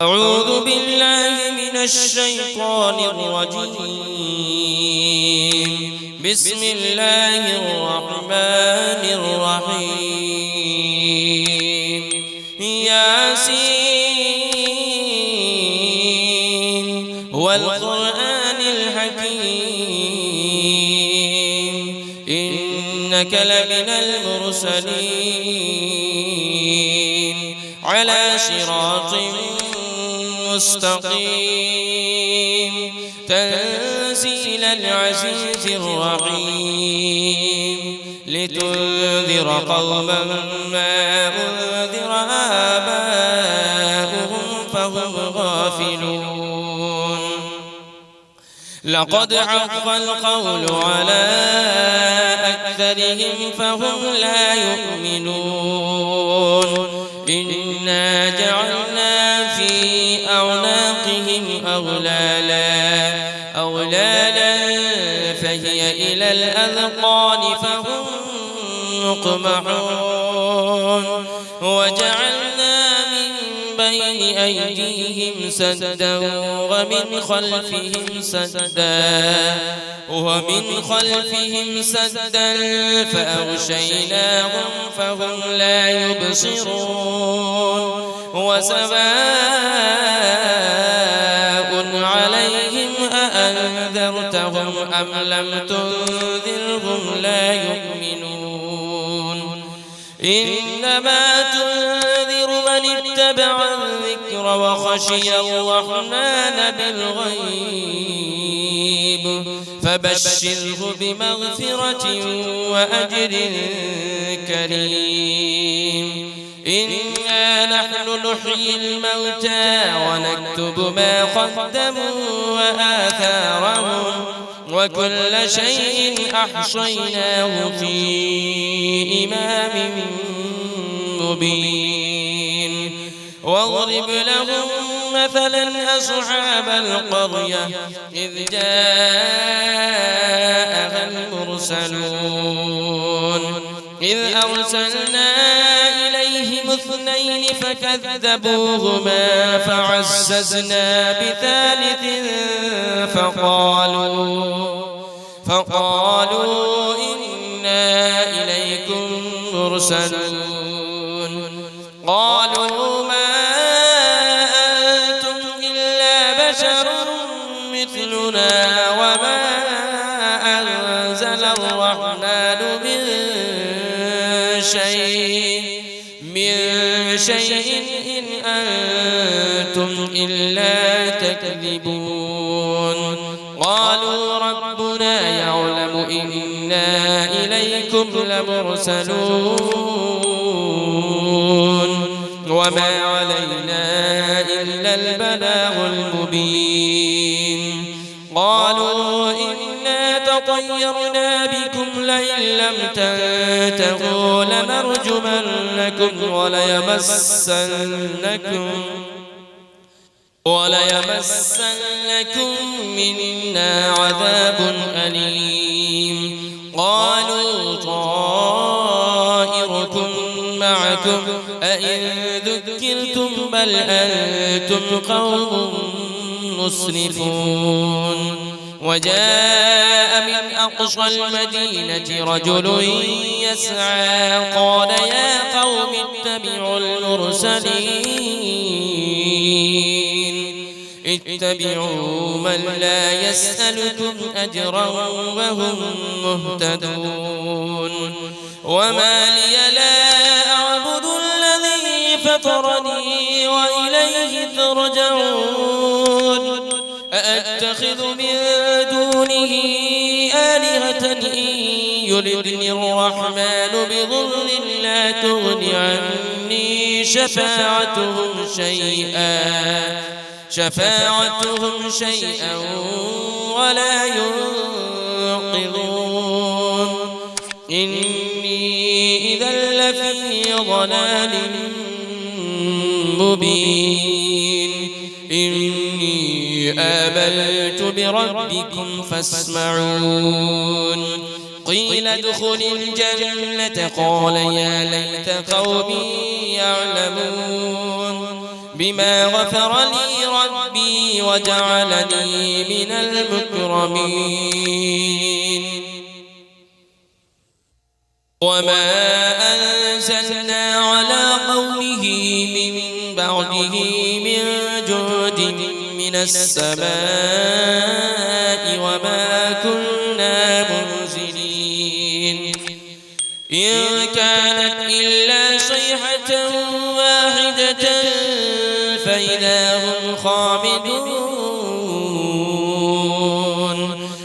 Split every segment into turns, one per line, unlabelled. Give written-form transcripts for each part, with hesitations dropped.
أعوذ بالله من الشيطان الرجيم. بسم الله الرحمن الرحيم. ياسين والقرآن الحكيم إنك لمن المرسلين على صراط مستقيم تنزيل العزيز الرحيم لتنذر قوما ما أنذر آباؤهم فهم غافلون. لقد حق القول على أكثرهم فهم لا يؤمنون. إنا جعلنا في أعناقهم أغلالا فهي إلى الأذقان فهم مقمحون. وجعلنا من بين أيديهم سدا ومن خلفهم سدا فأغشيناهم فهم لا يبصرون. وسواء عليهم أأنذرتهم أم لم تنذرهم لا يؤمنون. إنما تنذر من اتبع الذكر وخشي الرحمن بالغيب فبشره بمغفرة وأجر كريم. إنا نحن نحيي الموتى ونكتب ما قدموا وآثارهم وكل شيء أحصيناه في إمام مبين. واضرب لهم مثلا أصحاب القرية إذ جاءها المرسلون إذ أرسلنا إليهم اثنين فكذبوهما فعززنا بثالث فقالوا إنا إليكم مرسلون. قالوا ما أنتم إلا بشر مثلنا وما أنزل الرحمن من شيء إن أنتم إلا تكذبون. قالوا ربنا يعلم إنا إليكم لمرسلون وما علينا إلا البلاغ المبين. قالوا إنا تطيرنا بكم لئن لم تنتهوا لنرجمنكم وليمسنكم منا عذاب أليم. قالوا طائركم معكم أئن ذكرتم بل أنتم قوم مسرفون. وجاء من أقصى المدينة رجل يسعى قال يا قوم اتبعوا من لا يسألكم أجرا وهم مهتدون. وما لي لا أعبد الذي فطرني وإليه ترجعون. أأتخذ من دونه آلهة إن يردني الرحمن بضر لا تغن عني شفاعتهم شيئا ولا ينقذون. إني إذا لفي ضلال مبين. إني آمنت بربكم فاسمعون. قيل ادخل الجنة قال يا ليت قومي يعلمون. بما غفر لي ربي وجعلني من المكرمين وما أنزلنا على قومه من بعده من جود من السماء وما كنا منزلين إن كانت إلا صيحة واحدة فإذا هم خامدون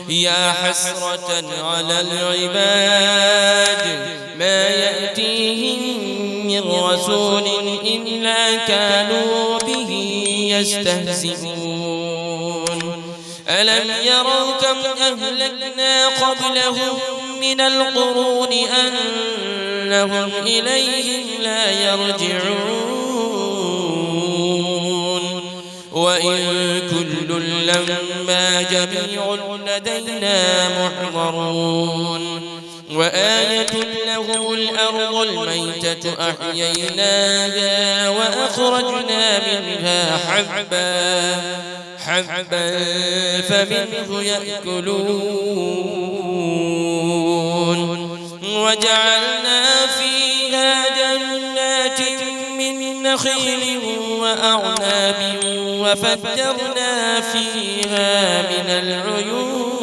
يا حسرة على العباد ما يأتيهم من رسول إلا كانوا به يستهزئون ألم يروا كم أهلكنا قبلهم من القرون أنهم إليهم لا يرجعون وإن كل لما جميع لدينا محضرون وآية لهم الأرض الميتة أحييناها وأخرجنا منها حبا فمنه يأكلون وجعلنا فيها جنات من نخيل وأعناب وفجرنا فيها من العيون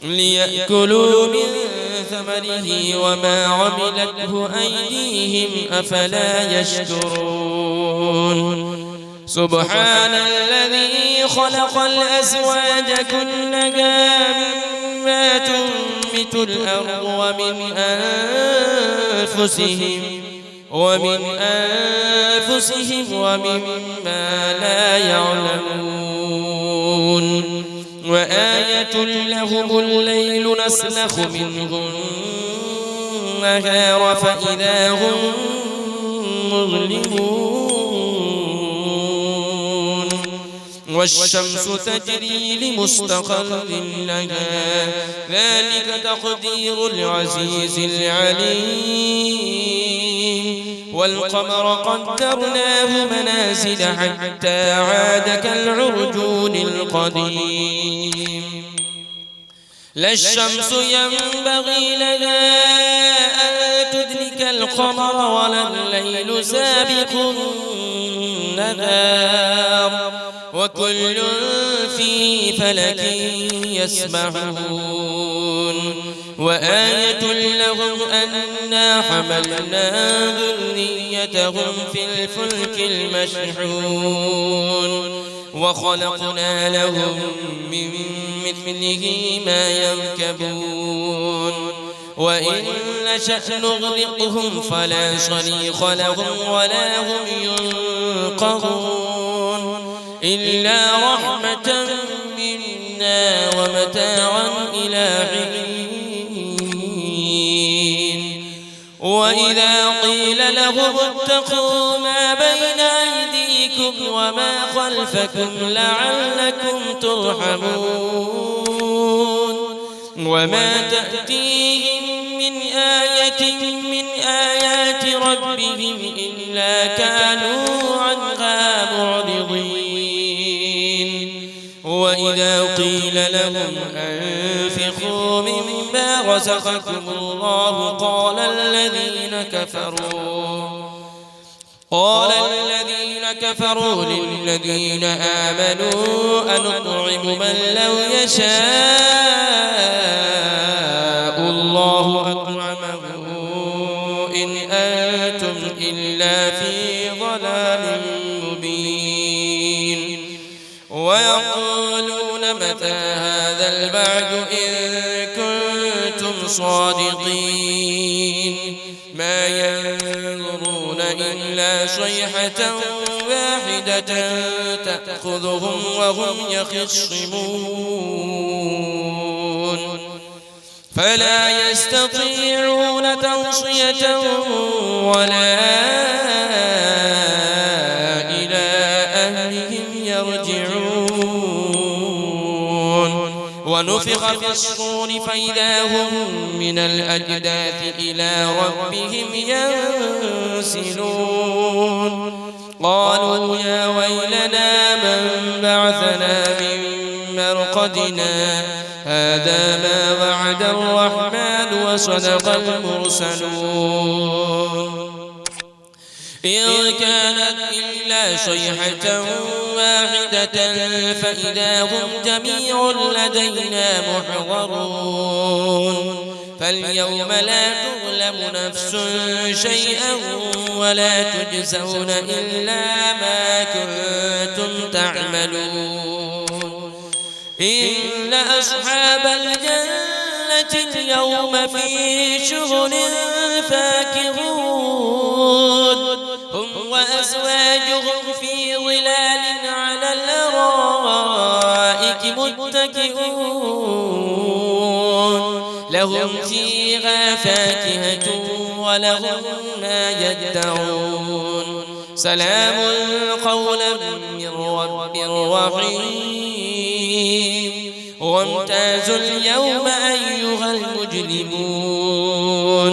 ليأكلوا من ثمره وما عملته أيديهم أفلا يشكرون سبحان الذي خلق الأزواج كلها مما تنبت الأرض ومن أنفسهم ومما لا يعلمون وآية لهم الليل نسلخ منه النهار فإذا هم مظلمون والشمس تجري لمستقر لها ذلك تقدير العزيز العليم والقمر قدرناه منازل حتى عاد كالعرجون القديم لا الشمس ينبغي لها أن تدرك القمر ولا الليل سابق النهار وكل في فلك يسبحون وآية لهم أنا حملنا ذريتهم في الفلك المشحون وخلقنا لهم من مثله ما يركبون وإن نشأ نغرقهم فلا صريخ لهم ولا هم ينقذون إلا رحمة منا ومتاعا إلى حين وإذا قيل لهم اتقوا ما بين أيديكم وما خلفكم لعلكم ترحمون وما تأتيهم من آية من آيات ربهم إلا كانوا عنها معرضين وإذا قيل لهم أنفقوا مما رزقكم الله قال الذين كفروا للذين آمنوا أنطعم من لو يشاء الله أطعمه إن أنتم إلا في ضلال مبين ويقولون متى هذا البعد إن كنتم صادقين ما ينظرون إلا صيحة واحدة تأخذهم وهم يخصمون فلا يستطيعون توصية ولا إلى أهلهم يرجعون ونفخ في الصور فإذا هم من الأجداث إلى ربهم ينسلون قالوا يا ويلنا من بعثنا من مرقدنا هذا ما وعد الرحمن وصدق المرسلون إن كانت إلا صيحة واحدة فإذا هم جميع لدينا محضرون فاليوم لا تظلم نفس شيئا ولا تجزون إلا ما كنتم تعملون إن أصحاب الجنة اليوم في شغل فاكهون هم وأزواجهم في ظلال على الأرائك متكئون لهم فيها فاكهة ولهم ما يدعون سلام قولا من رب رحيم وامتازوا اليوم أيها المجرمون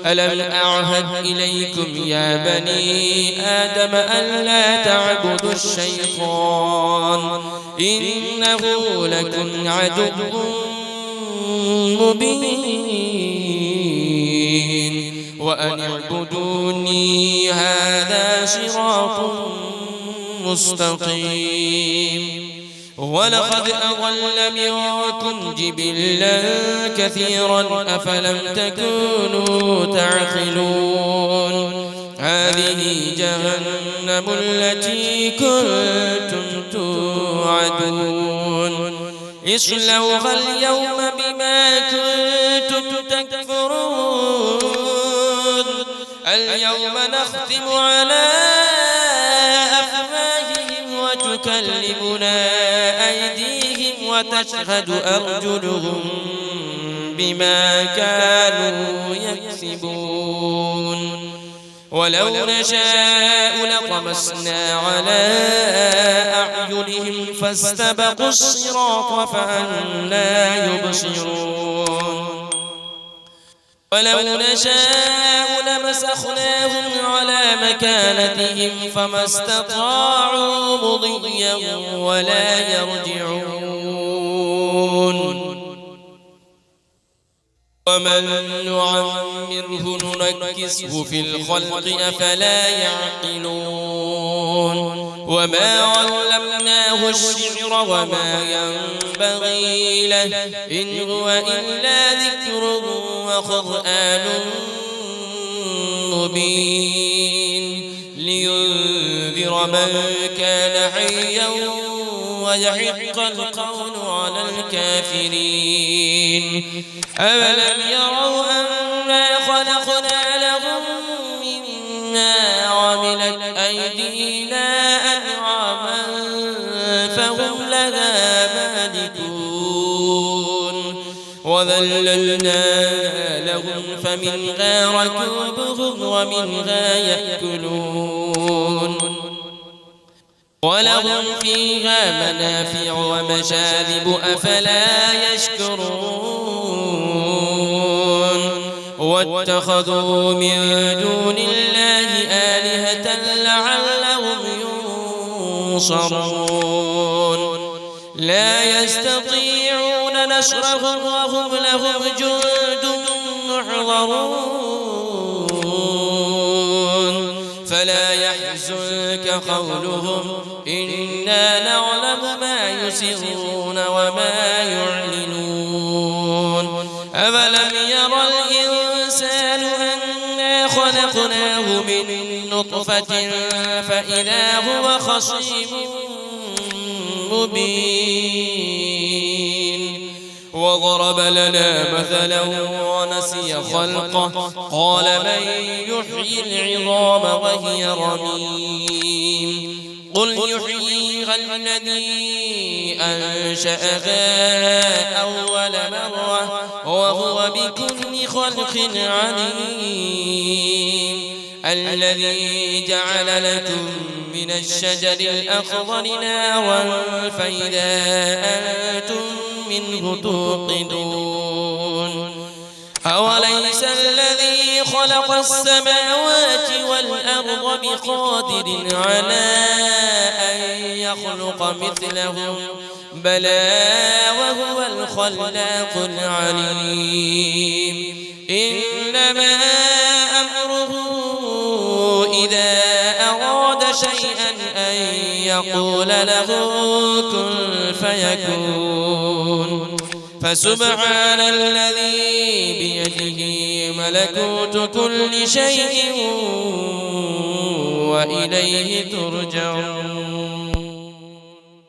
ألم أعهد إليكم يا بني آدم ألا تعبدوا الشيطان إنه لكم عدو مبين وأن اعبدوني هذا صراط مستقيم ولقد أضل منكم جبلا كثيرا أفلم تكونوا تعقلون هذه جهنم التي كنتم توعدون اصلوها اليوم بما كنتم تكفرون اليوم نختم على أفواههم وتكلمنا أيديهم وتشهد أرجلهم بما كانوا يكسبون ولو نشاء لطمسنا على أعينهم فاستبقوا الصراط فأنى يبصرون ولو نشاء لمسخناهم على مكانتهم فما استطاعوا مضيا ولا يرجعون ومن نعمره ننكسه في الخلق أفلا يعقلون وما علمناه الشعر وما ينبغي له إن هو إلا ذكر وقرآن مبين لينذر من كان حيا ويحق القول على الكافرين أولم يروا أنا خلقنا لهم مما عملت أيدينا أنعاما فهم لها مالكون وذللناها لهم فمنها ركوبهم ومنها يأكلون ولهم فيها منافع ومشارب أفلا يشكرون واتخذوا من دون الله آلهة لعلهم ينصرون لا يستطيعون نصرهم وهم لهم جند محضرون فلا يحزنك قولهم إنا نعلم ما يسرون وما يعلنون أولم يرى الإنسان أنا خلقناه من نطفة فإذا هو خصيم مبين وضرب لنا مثلا ونسي خلقه قال من يحيي العظام وهي رميم قل يحييها الذي أنشأها أول مرة وهو بكل خلق عليم الذي جعل لكم من الشجر الأخضر نارا فإذا أنتم منه توقدون أوليس الذي خلق السماوات والأرض بقادر على أن يخلق مثلهم بلى وهو الخلاق العليم إنما أمره إذا أراد شيئا أن يقول له كن فيكون فسبحان الذي بيده ملكوت كل شيء وإليه ترجعون